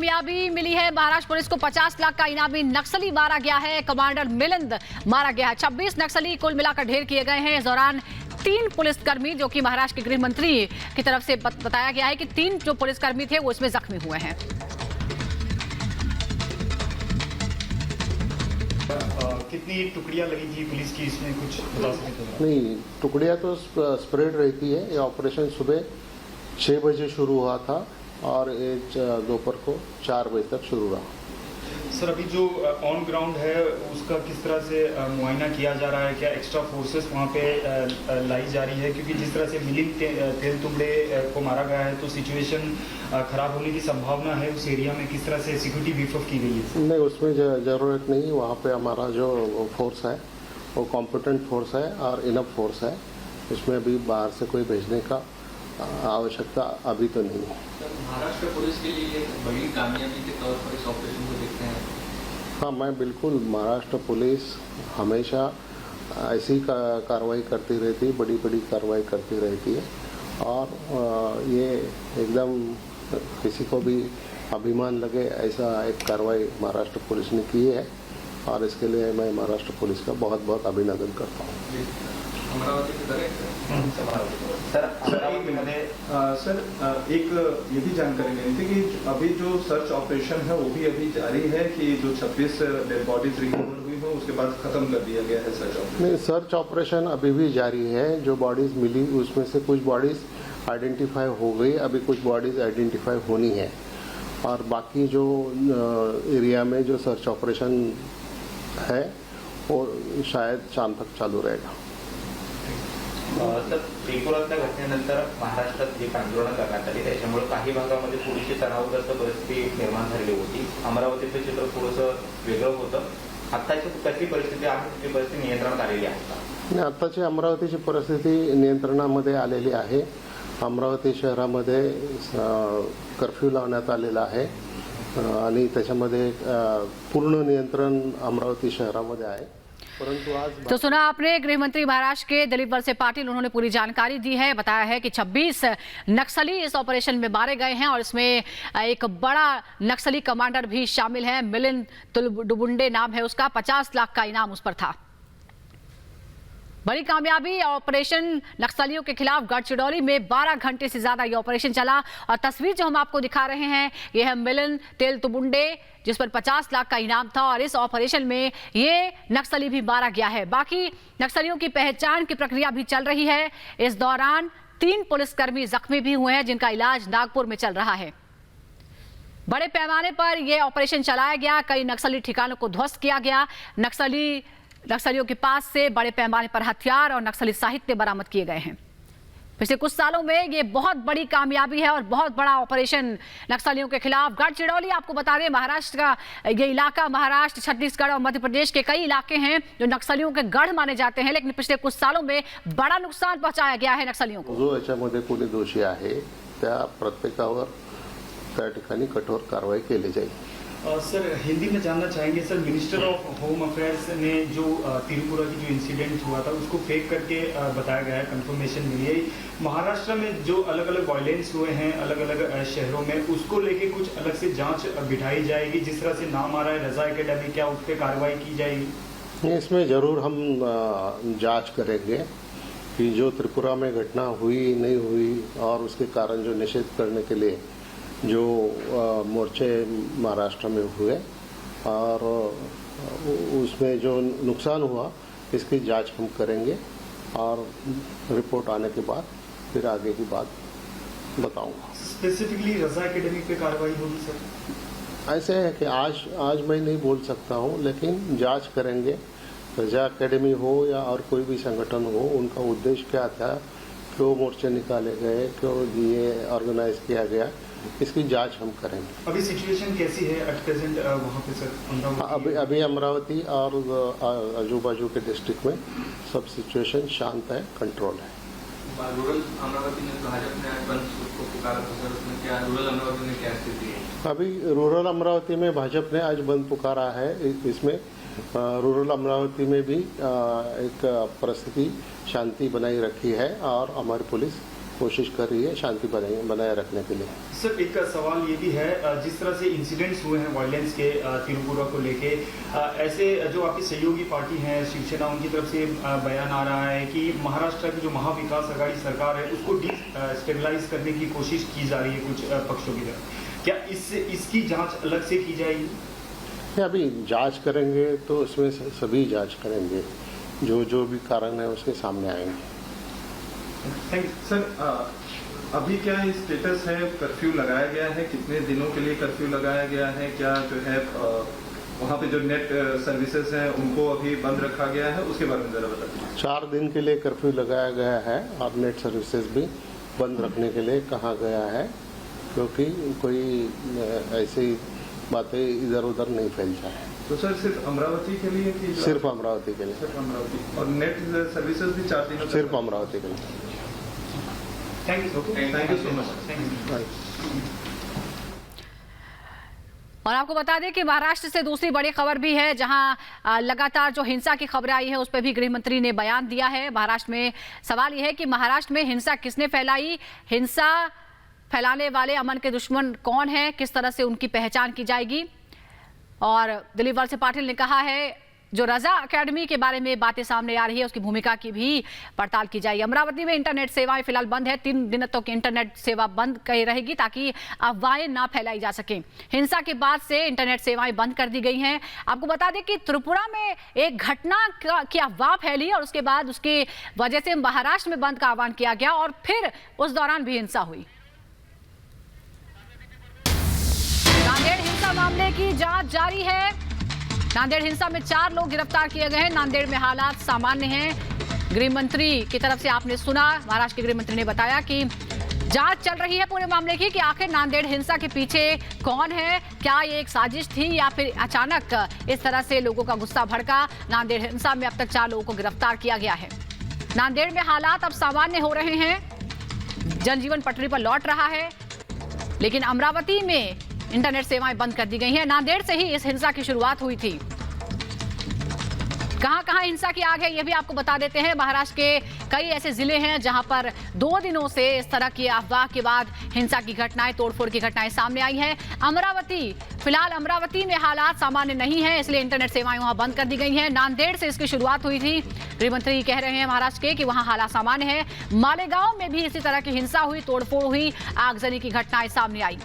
कामयाबी मिली है। महाराष्ट्र पुलिस को 50 लाख का इनामी नक्सली मारा गया है। कमांडर मिलिंद मारा गया है। 26 नक्सली कुल मिलाकर ढेर किए गए हैं। इस दौरान 3 पुलिसकर्मी, जो कि महाराष्ट्र के गृह मंत्री की तरफ से बताया गया है कि 3 जो पुलिसकर्मी थे वो इसमें जख्मी हुए हैं। कितनी टुकड़ियां लगी थी पुलिस की, इसमें कुछ बता सकते हैं? नहीं, टुकड़ियां तो स्प्रेड रहती है। ये ऑपरेशन सुबह 6 बजे शुरू हुआ था और ये दोपहर को 4 बजे तक शुरू रहा। सर, अभी जो ऑन ग्राउंड है उसका किस तरह से मुआयना किया जा रहा है? क्या एक्स्ट्रा फोर्सेस वहाँ पे लाई जा रही है? क्योंकि जिस तरह से मिलिंद तेल तुंबड़े को मारा गया है तो सिचुएशन खराब होने की संभावना है उस एरिया में। किस तरह से सिक्योरिटी बीफ अप की गई है? नहीं, उसमें ज़रूरत नहीं। वहाँ पे हमारा जो फोर्स है वो कॉम्पिटेंट फोर्स है और इनफ फोर्स है। इसमें अभी बाहर से कोई भेजने का आवश्यकता अभी तो नहीं है। महाराष्ट्र पुलिस के लिए बड़ी कामयाबी के तौर पर इस ऑपरेशन को देखते हैं? हाँ, मैं बिल्कुल, महाराष्ट्र पुलिस हमेशा ऐसी कार्रवाई करती रहती है, बड़ी बड़ी कार्रवाई करती रहती है और ये एकदम किसी को भी अभिमान लगे ऐसा एक कार्रवाई महाराष्ट्र पुलिस ने की है और इसके लिए मैं महाराष्ट्र पुलिस का बहुत बहुत अभिनंदन करता हूँ। अमरावती से सर एक ये भी जानकारी लेनी थी कि अभी जो सर्च ऑपरेशन है वो भी अभी जारी है कि जो 26 डेड बॉडीज रिकवर हुई हो उसके बाद खत्म कर दिया गया है सर्च ऑपरेशन? नहीं, सर्च ऑपरेशन अभी भी जारी है। जो बॉडीज मिली उसमें से कुछ बॉडीज आइडेंटिफाई हो गई, अभी कुछ बॉडीज आइडेंटिफाई होनी है और बाकी जो एरिया में जो सर्च ऑपरेशन है वो शायद शाम तक चालू रहेगा। सर, त्रिपुरातल्या घटनेनंतर महाराष्ट्रात जी आंदोलन करण्यात आली त्याच्यामुळे काही भागामध्ये थोडीशी तणावग्रस्त परिस्थिती निर्माण झालेली होती। अमरावतीचं चित्र थोडंसं वेगळं होतं। आत्ताची कशी परिस्थिती आहे? ती परिस्थिती नियंत्रणात आलेली आहे का? आत्ताची अमरावतीची परिस्थिती नियंत्रणामध्ये आलेली आहे। अमरावती शहरामध्ये कर्फ्यू लावण्यात आलेला आहे आणि त्याच्यामध्ये पूर्ण नियंत्रण अमरावती शहरामध्ये आहे। तो सुना आपने गृह मंत्री महाराष्ट्र के दिलीप वळसे पाटिल, उन्होंने पूरी जानकारी दी है। बताया है कि 26 नक्सली इस ऑपरेशन में मारे गए हैं और इसमें एक बड़ा नक्सली कमांडर भी शामिल है। मिलिंद तुलबुंडे नाम है उसका। 50 लाख का इनाम उस पर था। बड़ी कामयाबी ऑपरेशन नक्सलियों के खिलाफ गढ़चिरौली में 12 घंटे से ज्यादा ये ऑपरेशन चला और तस्वीर जो हम आपको दिखा रहे हैं ये है मिलिंद तेल तुबुंडे, जिस पर 50 लाख का इनाम था और इस ऑपरेशन में ये नक्सली भी मारा गया है। बाकी नक्सलियों की पहचान की प्रक्रिया भी चल रही है। इस दौरान 3 पुलिसकर्मी जख्मी भी हुए हैं जिनका इलाज नागपुर में चल रहा है। बड़े पैमाने पर यह ऑपरेशन चलाया गया। कई नक्सली ठिकानों को ध्वस्त किया गया। नक्सलियों के पास से बड़े पैमाने पर हथियार और नक्सली साहित्य बरामद किए गए हैं। पिछले कुछ सालों में ये बहुत बड़ी कामयाबी है और बहुत बड़ा ऑपरेशन नक्सलियों के खिलाफ। गढ़चिरौली आपको बता दें, महाराष्ट्र का ये इलाका, महाराष्ट्र, छत्तीसगढ़ और मध्य प्रदेश के कई इलाके हैं जो नक्सलियों के गढ़ माने जाते हैं, लेकिन पिछले कुछ सालों में बड़ा नुकसान पहुंचाया गया है नक्सलियों को। जो याच्यामध्ये कोणी दोषी आहे त्या प्रत्येकावर त्या ठिकाणी कठोर कारवाई केली जाईल। सर, हिंदी में जानना चाहेंगे sir, minister of home affairs ने जो त्रिपुरा की जो इंसिडेंट हुआ था उसको फेक करके बताया गया है, कंफर्मेशन मिली है। महाराष्ट्र में जो अलग अलग वायलेंस हुए हैं अलग अलग शहरों में, उसको लेके कुछ अलग से जांच बिठाई जाएगी? जिस तरह से नाम आ रहा है रजा एकेडमी, क्या उस पर कार्रवाई की जाएगी? इसमें ज़रूर हम जांच करेंगे कि जो त्रिपुरा में घटना हुई नहीं हुई और उसके कारण जो निषेध करने के लिए जो मोर्चे महाराष्ट्र में हुए और उसमें जो नुकसान हुआ इसकी जांच हम करेंगे और रिपोर्ट आने के बाद फिर आगे की बात बताऊंगा। स्पेसिफिकली रजा एकेडमी पे कार्रवाई होगी सर? ऐसे है कि आज मैं नहीं बोल सकता हूं, लेकिन जांच करेंगे। रजा एकेडमी हो या और कोई भी संगठन हो, उनका उद्देश्य क्या था, क्यों मोर्चे निकाले गए, क्यों ये ऑर्गेनाइज किया गया, इसकी जांच हम करेंगे। अभी सिचुएशन कैसी है एट प्रेजेंट वहाँ पे सर? अभी अमरावती और आजू बाजू के डिस्ट्रिक्ट में सब सिचुएशन शांत है, कंट्रोल है। रूरल अमरावती में भाजपा ने आज बंद को पुकारा था सर, उसमें क्या रूरल अमरावती में क्या स्थिति है? अभी रूरल अमरावती में भाजपा ने आज बंद पुकारा है। इसमें रूरल अमरावती में भी एक परिस्थिति शांति बनाई रखी है और हमारी पुलिस कोशिश कर रही है शांति बनाए रखने के लिए। सर एक सवाल ये भी है, जिस तरह से इंसिडेंट्स हुए हैं वायलेंस के तिरुपुरा को लेके, ऐसे जो आपकी सहयोगी पार्टी है शिवसेना, उनकी तरफ से बयान आ रहा है कि महाराष्ट्र की जो महाविकास आघाड़ी सरकार है उसको डिस्टेबलाइज करने की कोशिश की जा रही है कुछ पक्षों की तरफ। क्या इसकी जांच अलग से की जाएगी? अभी जांच करेंगे तो उसमें सभी जांच करेंगे, जो भी कारण है उसके सामने आएंगे। Thank you sir. अभी क्या स्टेटस है, कर्फ्यू लगाया गया है, कितने दिनों के लिए कर्फ्यू लगाया गया है, क्या जो है वहाँ पे जो नेट सर्विसेज हैं उनको अभी बंद रखा गया है, उसके बारे में जरा बताइए। 4 दिन के लिए कर्फ्यू लगाया गया है और नेट सर्विसेज भी बंद रखने के लिए कहा गया है, क्योंकि कोई ऐसी बातें इधर उधर नहीं फैल जाए। तो सर सिर्फ अमरावती के लिए कि सिर्फ अमरावती के लिए? सिर्फ अमरावती। और नेट सर्विसेज भी 4 दिनों सिर्फ अमरावती के लिए। Thank you so much. और आपको बता दें कि महाराष्ट्र से दूसरी बड़ी खबर भी है, जहां लगातार जो हिंसा की खबरें आई है उस पर भी गृह मंत्री ने बयान दिया है। महाराष्ट्र में सवाल यह है कि महाराष्ट्र में हिंसा किसने फैलाई, हिंसा फैलाने वाले अमन के दुश्मन कौन है, किस तरह से उनकी पहचान की जाएगी। और दिलीप वलसे पाटिल ने कहा है जो रजा अकेडमी के बारे में बातें सामने आ रही है उसकी भूमिका की भी पड़ताल की जाएगी। अमरावती में इंटरनेट सेवाएं फिलहाल बंद है, 3 दिन तक इंटरनेट सेवा बंद कही रहेगी ताकि अफवाहें ना फैलाई जा सके। हिंसा के बाद से इंटरनेट सेवाएं बंद कर दी गई हैं। आपको बता दें कि त्रिपुरा में एक घटना की अफवाह फैली और उसके बाद उसकी वजह से महाराष्ट्र में बंद का आह्वान किया गया और फिर उस दौरान भी हिंसा हुई। नांदेड़ हिंसा मामले की जांच जारी है। नांदेड़ हिंसा में 4 लोग गिरफ्तार किए गए हैं। नांदेड़ में हालात सामान्य हैं। गृह मंत्री की तरफ से आपने सुना, महाराष्ट्र के गृह मंत्री ने बताया कि जांच चल रही है पूरे मामले की कि आखिर नांदेड़ हिंसा के पीछे कौन है, क्या ये एक साजिश थी या फिर अचानक इस तरह से लोगों का गुस्सा भड़का। नांदेड़ हिंसा में अब तक 4 लोगों को गिरफ्तार किया गया है। नांदेड़ में हालात अब सामान्य हो रहे हैं, जनजीवन पटरी पर लौट रहा है, लेकिन अमरावती में इंटरनेट सेवाएं बंद कर दी गई हैं। नांदेड़ से ही इस हिंसा की शुरुआत हुई थी। कहां-कहां हिंसा की आग है ये भी आपको बता देते हैं। महाराष्ट्र के कई ऐसे जिले हैं जहां पर 2 दिनों से इस तरह की अफवाह के बाद हिंसा की घटनाएं, तोड़फोड़ की घटनाएं सामने आई हैं। फिलहाल अमरावती में हालात सामान्य नहीं है, इसलिए इंटरनेट सेवाएं वहां बंद कर दी गई हैं। नांदेड़ से इसकी शुरुआत हुई थी। गृह मंत्री कह रहे हैं महाराष्ट्र के कि वहां हालात सामान्य है। मालेगांव में भी इसी तरह की हिंसा हुई, तोड़फोड़ हुई, आगजनी की घटनाएं सामने आई।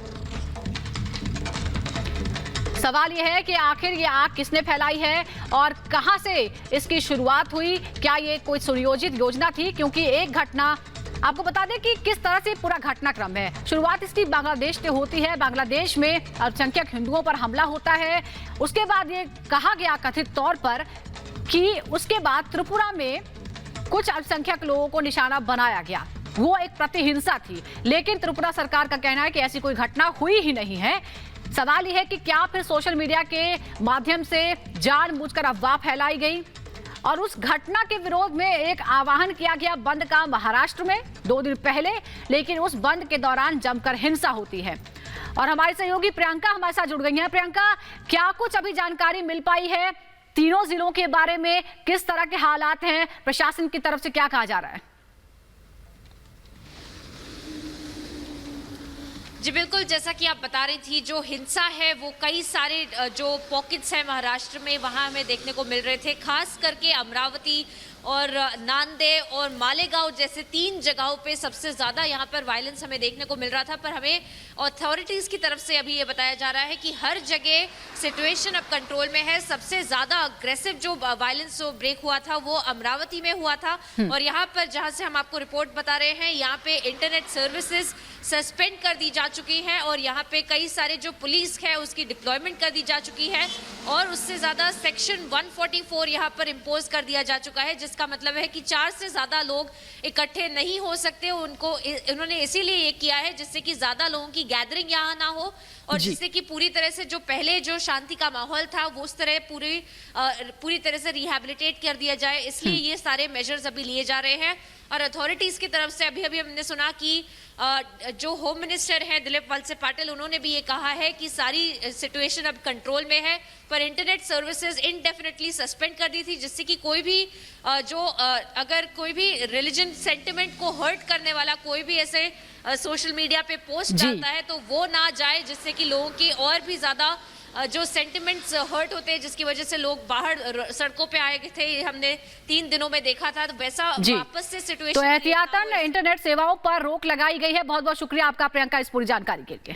सवाल यह है कि आखिर ये आग किसने फैलाई है और कहां से इसकी शुरुआत हुई। क्या ये कोई सुनियोजित योजना थी? क्योंकि एक घटना आपको बता दें कि किस तरह से पूरा घटनाक्रम है। शुरुआत इसकी बांग्लादेश से होती है। बांग्लादेश में अल्पसंख्यक हिंदुओं पर हमला होता है। उसके बाद ये कहा गया कथित तौर पर कि उसके बाद त्रिपुरा में कुछ अल्पसंख्यक लोगों को निशाना बनाया गया। वो एक प्रतिहिंसा थी, लेकिन त्रिपुरा सरकार का कहना है कि ऐसी कोई घटना हुई ही नहीं है। सवाल यह है कि क्या फिर सोशल मीडिया के माध्यम से जानबूझकर अफवाह फैलाई गई और उस घटना के विरोध में एक आह्वान किया गया बंद का महाराष्ट्र में 2 दिन पहले, लेकिन उस बंद के दौरान जमकर हिंसा होती है। और हमारी सहयोगी प्रियंका हमारे साथ जुड़ गई हैं। प्रियंका, क्या कुछ अभी जानकारी मिल पाई है तीनों जिलों के बारे में? किस तरह के हालात हैं? प्रशासन की तरफ से क्या कहा जा रहा है? जी बिल्कुल, जैसा कि आप बता रही थी, जो हिंसा है वो कई सारे जो पॉकेट्स हैं महाराष्ट्र में वहाँ हमें देखने को मिल रहे थे। खास करके अमरावती और नांदेड़ और मालेगांव जैसे 3 जगहों पे सबसे ज़्यादा यहाँ पर वायलेंस हमें देखने को मिल रहा था। पर हमें अथॉरिटीज़ की तरफ से अभी ये बताया जा रहा है कि हर जगह सिचुएशन अब कंट्रोल में है। सबसे ज़्यादा अग्रेसिव जो वायलेंस जो ब्रेक हुआ था वो अमरावती में हुआ था। और यहाँ पर जहाँ से हम आपको रिपोर्ट बता रहे हैं, यहाँ पे इंटरनेट सर्विसेज सस्पेंड कर दी जा चुकी हैं और यहाँ पे कई सारे जो पुलिस है उसकी डिप्लॉयमेंट कर दी जा चुकी है और उससे ज़्यादा सेक्शन 144 यहाँ पर इम्पोज कर दिया जा चुका है, जिसका मतलब है कि 4 से ज़्यादा लोग इकट्ठे नहीं हो सकते। उन्होंने इसीलिए ये किया है जिससे कि ज़्यादा लोगों की गैदरिंग यहाँ ना हो और जिससे कि पूरी तरह से जो पहले जो शांति का माहौल था वो उस तरह पूरी तरह से रिहैबिलिटेट कर दिया जाए। इसलिए ये सारे मेजर्स अभी लिए जा रहे हैं और अथॉरिटीज की तरफ से अभी अभी हमने सुना कि जो होम मिनिस्टर हैं दिलीप वलसे पाटिल, उन्होंने भी ये कहा है कि सारी सिचुएशन अब कंट्रोल में है, पर इंटरनेट सर्विसेज इनडेफिनेटली सस्पेंड कर दी थी, जिससे कि कोई भी अगर कोई भी रिलीजन सेंटिमेंट को हर्ट करने वाला कोई भी ऐसे सोशल मीडिया पे पोस्ट डालता है तो वो ना जाए, जिससे कि लोगों की और भी ज्यादा जो सेंटिमेंट्स हर्ट होते हैं, जिसकी वजह से लोग बाहर सड़कों पे आए थे, हमने 3 दिनों में देखा था, तो वैसा वापस से सिचुएशन। तो एहतियातन इंटरनेट सेवाओं पर रोक लगाई गई है। बहुत बहुत शुक्रिया आपका प्रियंका इस पूरी जानकारी के लिए।